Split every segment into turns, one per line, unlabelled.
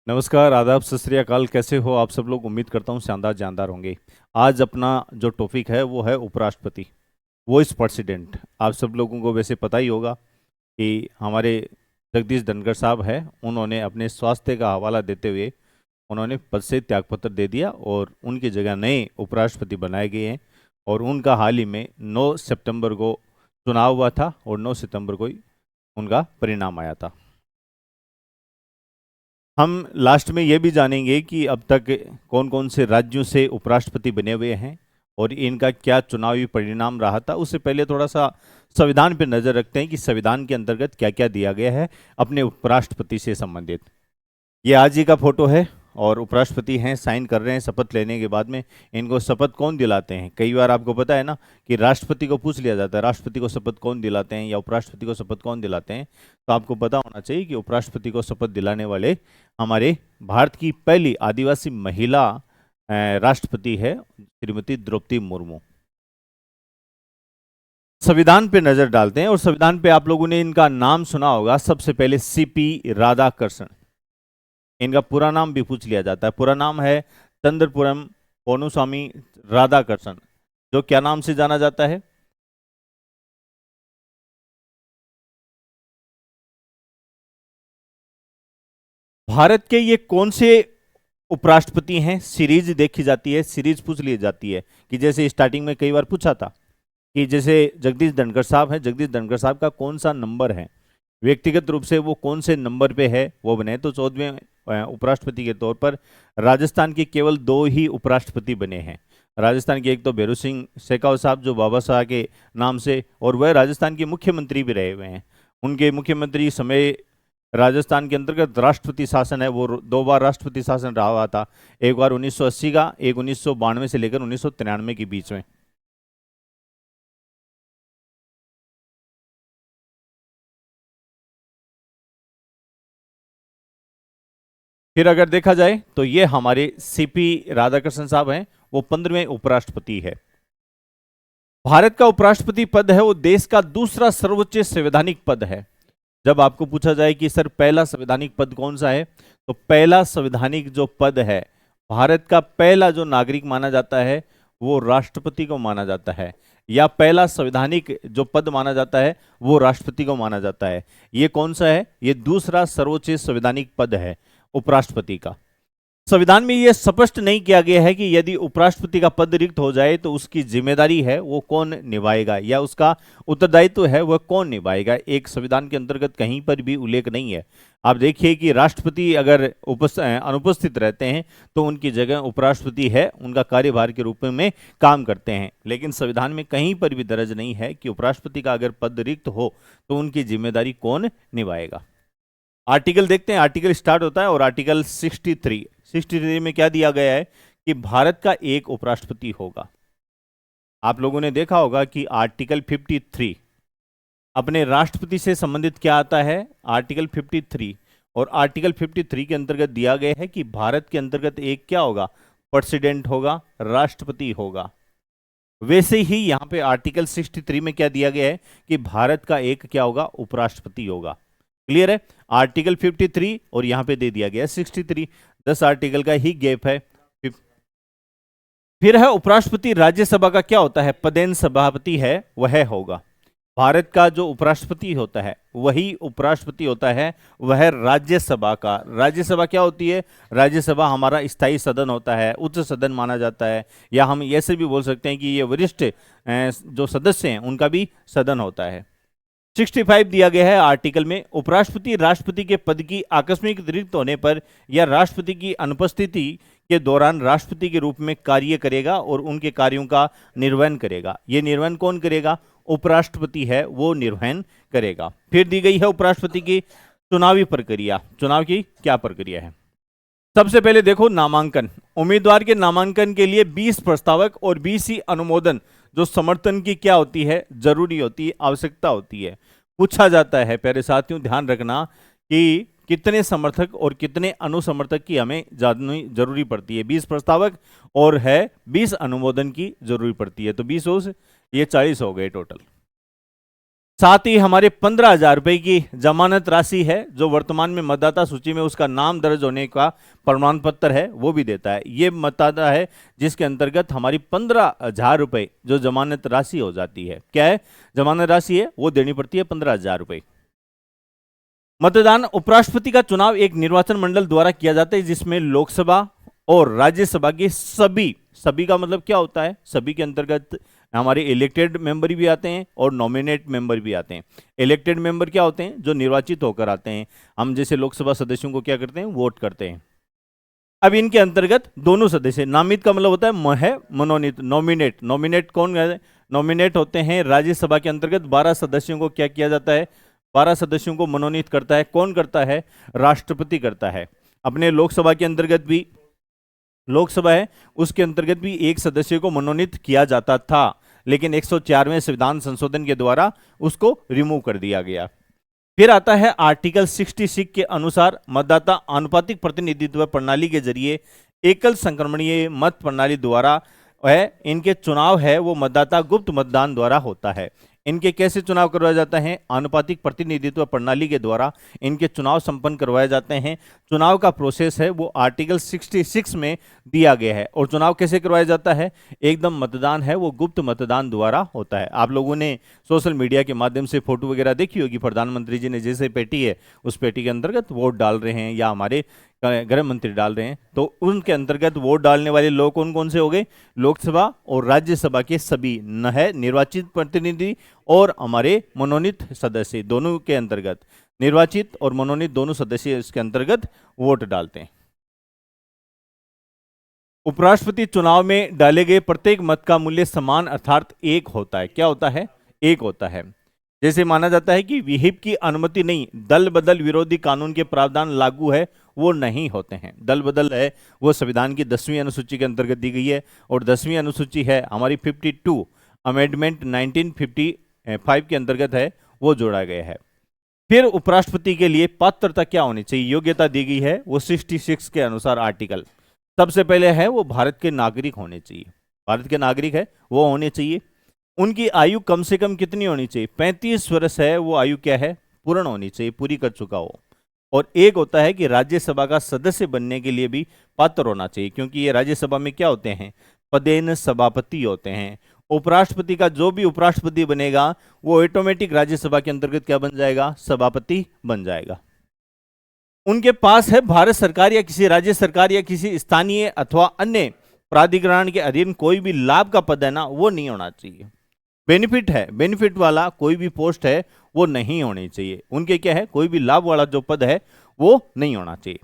नमस्कार, आदाब, सत श्री अकाल। कैसे हो आप सब लोग? उम्मीद करता हूँ शानदार जानदार होंगे। आज अपना जो टॉपिक है वो है उपराष्ट्रपति, वॉइस प्रेसिडेंट। आप सब लोगों को वैसे पता ही होगा कि हमारे जगदीश धनखड़ साहब हैं, उन्होंने अपने स्वास्थ्य का हवाला देते हुए उन्होंने पद से त्यागपत्र दे दिया और उनकी जगह नए उपराष्ट्रपति बनाए गए हैं। और उनका हाल ही में 9 सितंबर को चुनाव हुआ था और 9 सितंबर को ही उनका परिणाम आया था। हम लास्ट में ये भी जानेंगे कि अब तक कौन कौन से राज्यों से उपराष्ट्रपति बने हुए हैं और इनका क्या चुनावी परिणाम रहा था। उससे पहले थोड़ा सा संविधान पर नजर रखते हैं कि संविधान के अंतर्गत क्या क्या दिया गया है अपने उपराष्ट्रपति से संबंधित। ये आज ही का फोटो है और उपराष्ट्रपति हैं, साइन कर रहे हैं शपथ लेने के बाद में। इनको शपथ कौन दिलाते हैं? कई बार आपको पता है ना कि राष्ट्रपति को पूछ लिया जाता है राष्ट्रपति को शपथ कौन दिलाते हैं या उपराष्ट्रपति को शपथ कौन दिलाते हैं। तो आपको पता होना चाहिए कि उपराष्ट्रपति को शपथ दिलाने वाले हमारे भारत की पहली आदिवासी महिला राष्ट्रपति है श्रीमती द्रौपदी मुर्मू। संविधान पे नजर डालते हैं और संविधान पे आप लोगों ने इनका नाम सुना होगा। सबसे पहले सीपी राधाकृष्णन, इनका पूरा नाम भी पूछ लिया जाता है। पूरा नाम है चंद्रपुरम पोनुस्वामी राधाकृष्णन, जो क्या नाम से जाना जाता है? भारत के ये कौन से उपराष्ट्रपति हैं? सीरीज देखी जाती है, सीरीज पूछ ली जाती है कि जैसे स्टार्टिंग में कई बार पूछा था कि जैसे जगदीश धनखड़ साहब हैं, जगदीश धनखड़ साहब का कौन सा नंबर है, व्यक्तिगत रूप से वो कौन से नंबर पे है वो बने। तो 14वें उपराष्ट्रपति के तौर पर राजस्थान के केवल 2 ही उपराष्ट्रपति बने हैं। राजस्थान के एक तो भैरू सिंह शेखावत साहब जो बाबा साहब के नाम से, और वह राजस्थान के मुख्यमंत्री भी रहे हुए हैं। उनके मुख्यमंत्री समय राजस्थान के अंतर्गत राष्ट्रपति शासन है, वो 2 बार राष्ट्रपति शासन रहा हुआ था। एक बार 1980 का, एक 1992 से लेकर 1993 के बीच में। फिर अगर देखा जाए तो ये हमारे सीपी राधाकृष्णन साहब हैं, वो 15वें उपराष्ट्रपति है। भारत का उपराष्ट्रपति पद है वो देश का दूसरा सर्वोच्च संवैधानिक पद है। जब आपको पूछा जाए कि सर पहला संवैधानिक पद कौन सा है, तो पहला संवैधानिक जो पद है, भारत का पहला जो नागरिक माना जाता है वो राष्ट्रपति को माना जाता है, या पहला संवैधानिक जो पद माना जाता है वो राष्ट्रपति को माना जाता है। ये कौन सा है? ये दूसरा सर्वोच्च संवैधानिक पद है उपराष्ट्रपति का। संविधान में यह स्पष्ट नहीं किया गया है कि यदि उपराष्ट्रपति का पद रिक्त हो जाए तो उसकी जिम्मेदारी है वो कौन निभाएगा, या उसका उत्तरदायित्व है वह कौन निभाएगा। एक संविधान के अंतर्गत कहीं पर भी उल्लेख नहीं है। आप देखिए कि राष्ट्रपति अगर अनुपस्थित रहते हैं तो उनकी जगह उपराष्ट्रपति है, उनका कार्यभार के रूप में काम करते हैं। लेकिन संविधान में कहीं पर भी दर्ज नहीं है कि उपराष्ट्रपति का अगर पद रिक्त हो तो उनकी जिम्मेदारी कौन निभाएगा। आर्टिकल देखते हैं, आर्टिकल स्टार्ट होता है और आर्टिकल 63 में क्या दिया गया है कि भारत का एक उपराष्ट्रपति होगा। आप लोगों ने देखा होगा कि आर्टिकल 53 अपने राष्ट्रपति से संबंधित क्या आता है, आर्टिकल 53। और आर्टिकल 53 के अंतर्गत दिया गया है कि भारत के अंतर्गत एक क्या होगा, प्रेसिडेंट होगा, राष्ट्रपति होगा। वैसे ही यहां पे आर्टिकल 63 में क्या दिया गया है कि भारत का एक क्या होगा, उपराष्ट्रपति होगा। क्लियर है? आर्टिकल 53 और यहां पे दे दिया गया 63, 10 आर्टिकल का ही गैप है। फिर है उपराष्ट्रपति राज्यसभा का क्या होता है, पदेन सभापति है वह होगा। भारत का जो उपराष्ट्रपति होता है वही उपराष्ट्रपति होता है, वह राज्यसभा का। राज्यसभा क्या होती है? राज्यसभा हमारा स्थायी सदन होता है, उच्च सदन माना जाता है, या हम ऐसे भी बोल सकते हैं कि ये वरिष्ठ जो सदस्य हैं उनका भी सदन होता है। 65 दिया गया है आर्टिकल में, उपराष्ट्रपति राष्ट्रपति के पद की आकस्मिक रिक्त होने पर या राष्ट्रपति की अनुपस्थिति के दौरान राष्ट्रपति के रूप में कार्य करेगा और उनके कार्यों का निर्वहन करेगा। ये निर्वहन कौन करेगा? उपराष्ट्रपति है वो निर्वहन करेगा। फिर दी गई है उपराष्ट्रपति की चुनावी प्रक्रिया। चुनाव की क्या प्रक्रिया है? सबसे पहले देखो नामांकन। उम्मीदवार के नामांकन के लिए 20 प्रस्तावक और 20 ही अनुमोदन जो समर्थन की क्या होती है, जरूरी होती है, आवश्यकता होती है। पूछा जाता है, प्यारे साथियों ध्यान रखना कि कितने समर्थक और कितने अनुसमर्थक की हमें जाननी जरूरी पड़ती है। 20 प्रस्तावक और है 20 अनुमोदन की जरूरी पड़ती है, तो 20 हो ये 40 हो गए टोटल। साथ ही हमारे 15,000 रुपए की जमानत राशि है, जो वर्तमान में मतदाता सूची में उसका नाम दर्ज होने का प्रमाण पत्र है वो भी देता है। ये मतदाता है जिसके अंतर्गत हमारी 15,000 रुपए जो जमानत राशि हो जाती है। क्या है जमानत राशि है वो देनी पड़ती है 15,000 रुपए। मतदान उपराष्ट्रपति का चुनाव एक निर्वाचन मंडल द्वारा किया जाता है, जिसमें लोकसभा और राज्यसभा के सभी का मतलब क्या होता है, सभी के अंतर्गत हमारे इलेक्टेड मेंबर भी आते हैं और नॉमिनेट मेंबर भी आते हैं। इलेक्टेड मेंबर क्या होते हैं, जो निर्वाचित होकर आते हैं। हम जैसे लोकसभा सदस्यों को क्या करते हैं, वोट करते हैं। अब इनके अंतर्गत दोनों सदस्य, नामित का मतलब होता है मनोनीत, नॉमिनेट कौन है, नॉमिनेट होते हैं राज्यसभा के अंतर्गत 12 सदस्यों को क्या किया जाता है, 12 सदस्यों को मनोनीत करता है। कौन करता है, राष्ट्रपति करता है। अपने लोकसभा के अंतर्गत भी, लोकसभा है उसके अंतर्गत भी एक सदस्य को मनोनीत किया जाता था, लेकिन 104वें संविधान संशोधन के द्वारा उसको रिमूव कर दिया गया। फिर आता है आर्टिकल 66 के अनुसार मतदाता आनुपातिक प्रतिनिधित्व प्रणाली के जरिए एकल संक्रमणीय मत प्रणाली द्वारा है, इनके चुनाव है वो मतदाता गुप्त मतदान द्वारा होता है। इनके कैसे चुनाव करवाया जाता है, आनुपातिक प्रतिनिधित्व प्रणाली के द्वारा इनके चुनाव संपन्न करवाए जाते हैं। चुनाव का प्रोसेस है वो आर्टिकल 66 में दिया गया है। और चुनाव कैसे करवाया जाता है, एकदम मतदान है वो गुप्त मतदान द्वारा होता है। आप लोगों ने सोशल मीडिया के माध्यम से फोटो वगैरह देखी होगी, प्रधानमंत्री जी ने जैसे पेटी है उस पेटी के अंतर्गत वोट डाल रहे हैं, या हमारे गृह मंत्री डाल रहे हैं, तो उनके अंतर्गत वोट डालने वाले लोग कौन कौन से हो गए, लोकसभा और राज्यसभा के सभी निर्वाचित प्रतिनिधि और हमारे मनोनीत सदस्य, दोनों के अंतर्गत निर्वाचित और मनोनीत दोनों सदस्य इसके अंतर्गत वोट डालते हैं। उपराष्ट्रपति चुनाव में डाले गए प्रत्येक मत का मूल्य समान अर्थात एक होता है। क्या होता है, एक होता है। जैसे माना जाता है कि विहिप की अनुमति नहीं, दल बदल विरोधी कानून के प्रावधान लागू है वो नहीं होते हैं। दल बदल है वो संविधान की 10वीं अनुसूची के अंतर्गत दी गई है, और 10वीं अनुसूची है हमारी 52 अमेंडमेंट 1955 के अंतर्गत है वो जोड़ा गया है। फिर उपराष्ट्रपति के लिए पात्रता क्या होनी चाहिए, योग्यता दी गई है वो 66 के अनुसार आर्टिकल। सबसे पहले है वो भारत के नागरिक होने चाहिए, भारत के नागरिक है वो होने चाहिए। उनकी आयु कम से कम कितनी होनी चाहिए, 35 वर्ष है वो आयु क्या है, पूर्ण होनी चाहिए, पूरी कर चुका हो। और एक होता है कि राज्यसभा का सदस्य बनने के लिए भी पात्र होना चाहिए, क्योंकि ये राज्यसभा में क्या होते हैं, पदेन सभापति होते हैं। उपराष्ट्रपति का जो भी उपराष्ट्रपति बनेगा वो ऑटोमेटिक राज्यसभा के अंतर्गत क्या बन जाएगा, सभापति बन जाएगा। उनके पास है भारत सरकार या किसी राज्य सरकार या किसी स्थानीय अथवा अन्य प्राधिकरण के अधीन कोई भी लाभ का पद है ना, वो नहीं होना चाहिए। बेनिफिट है, बेनिफिट वाला कोई भी पोस्ट है वो नहीं होनी चाहिए। उनके क्या है, कोई भी लाभ वाला जो पद है वो नहीं होना चाहिए।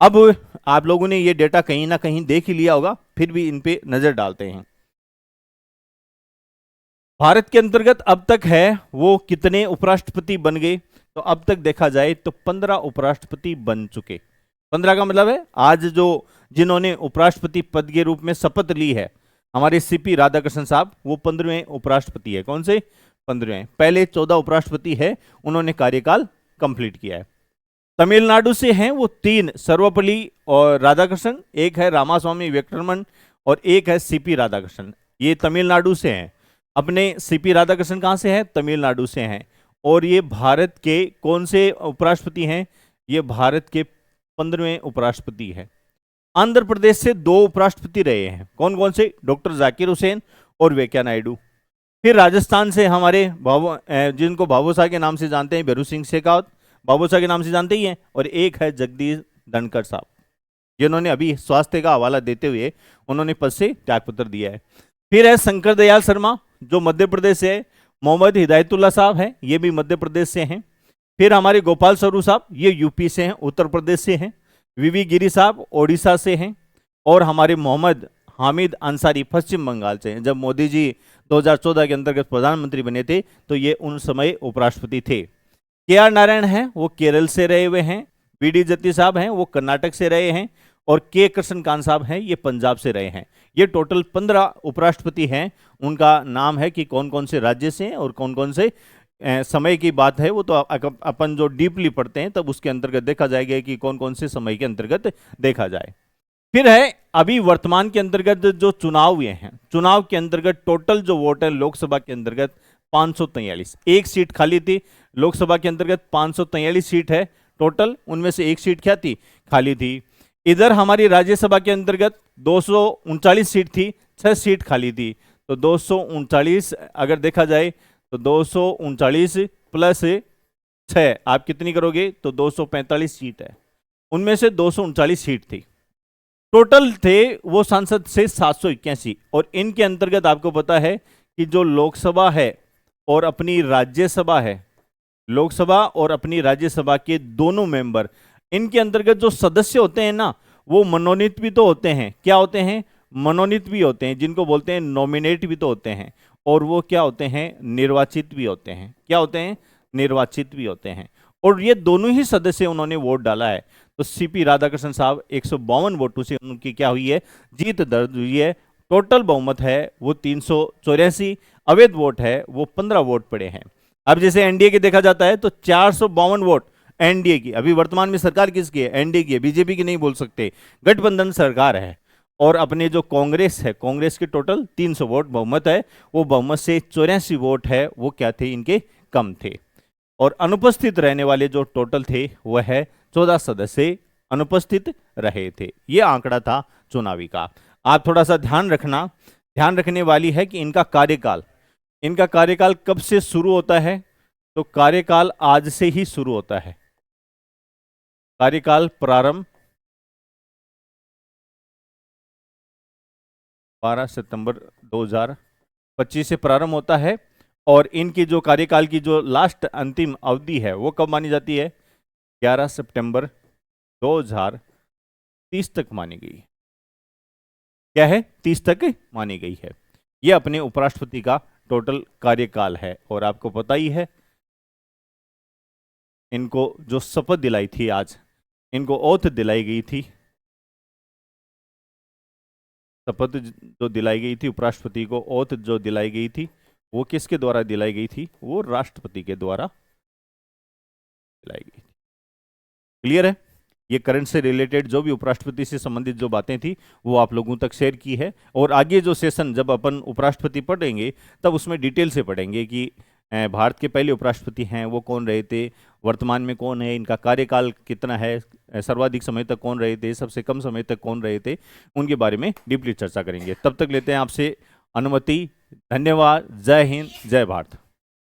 अब आप लोगों ने ये डेटा कहीं ना कहीं देख ही लिया होगा, फिर भी इन पे नजर डालते हैं। भारत के अंतर्गत अब तक है वो कितने उपराष्ट्रपति बन गए, तो अब तक देखा जाए तो 15 उपराष्ट्रपति बन चुके। 15 का मतलब है आज जो जिन्होंने उपराष्ट्रपति पद के रूप में शपथ ली है हमारे सीपी राधाकृष्णन साहब, वो 15वें उपराष्ट्रपति है। कौन से, 15वें। पहले 14 उपराष्ट्रपति है उन्होंने कार्यकाल कंप्लीट किया है। तमिलनाडु से हैं वो 3, सर्वपल्ली और राधाकृष्णन, एक है रामास्वामी वेंकटरमन और एक है सीपी राधाकृष्णन। ये तमिलनाडु से हैं। अपने सीपी राधाकृष्णन कहाँ से हैं, तमिलनाडु से हैं। और ये भारत के कौन से उपराष्ट्रपति हैं, ये भारत के 15वें उपराष्ट्रपति हैं। आंध्र प्रदेश से 2 उपराष्ट्रपति रहे हैं। कौन कौन से, डॉक्टर जाकिर हुसैन और वेंकैया नायडू। फिर राजस्थान से हमारे जिनको बाबूसाह के नाम से जानते हैं, भैरू सिंह शेखावत, बाबूसाह के नाम से जानते ही हैं। और एक है जगदीश धनखड़ साहब, जिन्होंने अभी स्वास्थ्य का हवाला देते हुए उन्होंने पद से त्यागपत्र दिया है। फिर है शंकर दयाल शर्मा जो मध्य प्रदेश से है। मोहम्मद हिदायतुल्लाह साहब हैं, ये भी मध्य प्रदेश से हैं। फिर हमारे गोपाल स्वरूप साहब, ये यूपी से हैं, उत्तर प्रदेश से हैं। वीवी गिरी साहब ओडिशा से हैं। और हमारे मोहम्मद हामिद अंसारी पश्चिम बंगाल से हैं। जब मोदी जी 2014 के अंतर्गत प्रधानमंत्री बने थे तो ये उन समय उपराष्ट्रपति थे। के.आर. नारायण हैं वो केरल से रहे हुए हैं। बी.डी. जत्ती साहब हैं वो कर्नाटक से रहे हैं। और के. कृष्णकांत साहब हैं ये पंजाब से रहे हैं। ये टोटल 15 उपराष्ट्रपति हैं। उनका नाम है कि कौन कौन से राज्य से हैं और कौन कौन से समय की बात है वो तो अपन जो डीपली पढ़ते हैं तब उसके अंतर्गत देखा जाएगा कि कौन कौन से समय के अंतर्गत देखा जाए। फिर है अभी वर्तमान के अंतर्गत जो चुनाव हुए हैं, चुनाव के अंतर्गत टोटल जो वोट है लोकसभा के अंतर्गत 543, एक सीट खाली थी। लोकसभा के अंतर्गत 543 सीट है टोटल, उनमें से एक सीट क्या थी, खाली थी। इधर हमारी राज्यसभा के अंतर्गत 239 सीट थी, 6 सीट खाली थी। तो 239 अगर देखा जाए तो 239 प्लस 6 आप कितनी करोगे, तो 245 सीट है, उनमें से 239 सीट थी। टोटल थे वो सांसद से 781, और इनके अंतर्गत आपको पता है कि जो लोकसभा है और अपनी राज्यसभा है, लोकसभा और अपनी राज्यसभा के दोनों मेंबर, इनके अंतर्गत जो सदस्य होते हैं ना, वो मनोनीत भी तो होते हैं। क्या होते हैं, मनोनीत भी होते हैं, जिनको बोलते हैं नॉमिनेट भी तो होते हैं, और वो क्या होते हैं, निर्वाचित भी होते हैं। क्या होते हैं, निर्वाचित भी होते हैं। और ये दोनों ही सदस्य उन्होंने वोट डाला है। तो सीपी राधाकृष्णन साहब 152 वोटों से उनकी क्या हुई है, जीत दर्ज हुई है। टोटल बहुमत है वो 384, अवैध वोट है वो 15 वोट पड़े हैं। अब जैसे एनडीए की देखा जाता है तो 452 वोट एनडीए की, अभी वर्तमान में सरकार किसकी है, एनडीए की है, बीजेपी की नहीं बोल सकते, गठबंधन सरकार है। और अपने जो कांग्रेस है, कांग्रेस के टोटल 300 वोट बहुमत है, वो बहुमत से 84 वोट है वो क्या थे, इनके कम थे। और अनुपस्थित रहने वाले जो टोटल थे वह है 14 सदस्य अनुपस्थित रहे थे। यह आंकड़ा था चुनावी का। आप थोड़ा सा ध्यान रखना, ध्यान रखने वाली है कि इनका कार्यकाल कब से शुरू होता है, तो कार्यकाल आज से ही शुरू होता है। कार्यकाल प्रारंभ 12 सितंबर 2025 से प्रारंभ होता है, और इनकी जो कार्यकाल की जो लास्ट अंतिम अवधि है वो कब मानी जाती है, 11 सितंबर 2030 तक मानी गई है। क्या है, 30 तक मानी गई है। यह अपने उपराष्ट्रपति का टोटल कार्यकाल है। और आपको पता ही है इनको जो शपथ दिलाई थी, आज इनको ओथ दिलाई गई थी, शपथ जो दिलाई गई थी उपराष्ट्रपति को, ओथ जो दिलाई गई थी वो किसके द्वारा दिलाई गई थी, वो राष्ट्रपति के द्वारा दिलाई गई थी। क्लियर है। ये करंट से रिलेटेड जो भी उपराष्ट्रपति से संबंधित जो बातें थी वो आप लोगों तक शेयर की है। और आगे जो सेशन जब अपन उपराष्ट्रपति पढ़ेंगे तब उसमें डिटेल से पढ़ेंगे कि भारत के पहले उपराष्ट्रपति हैं वो कौन रहे थे, वर्तमान में कौन है, इनका कार्यकाल कितना है, सर्वाधिक समय तक कौन रहे थे, सबसे कम समय तक कौन रहे थे, उनके बारे में डीपली चर्चा करेंगे। तब तक लेते हैं आपसे अनुमति। धन्यवाद। जय हिंद, जय भारत।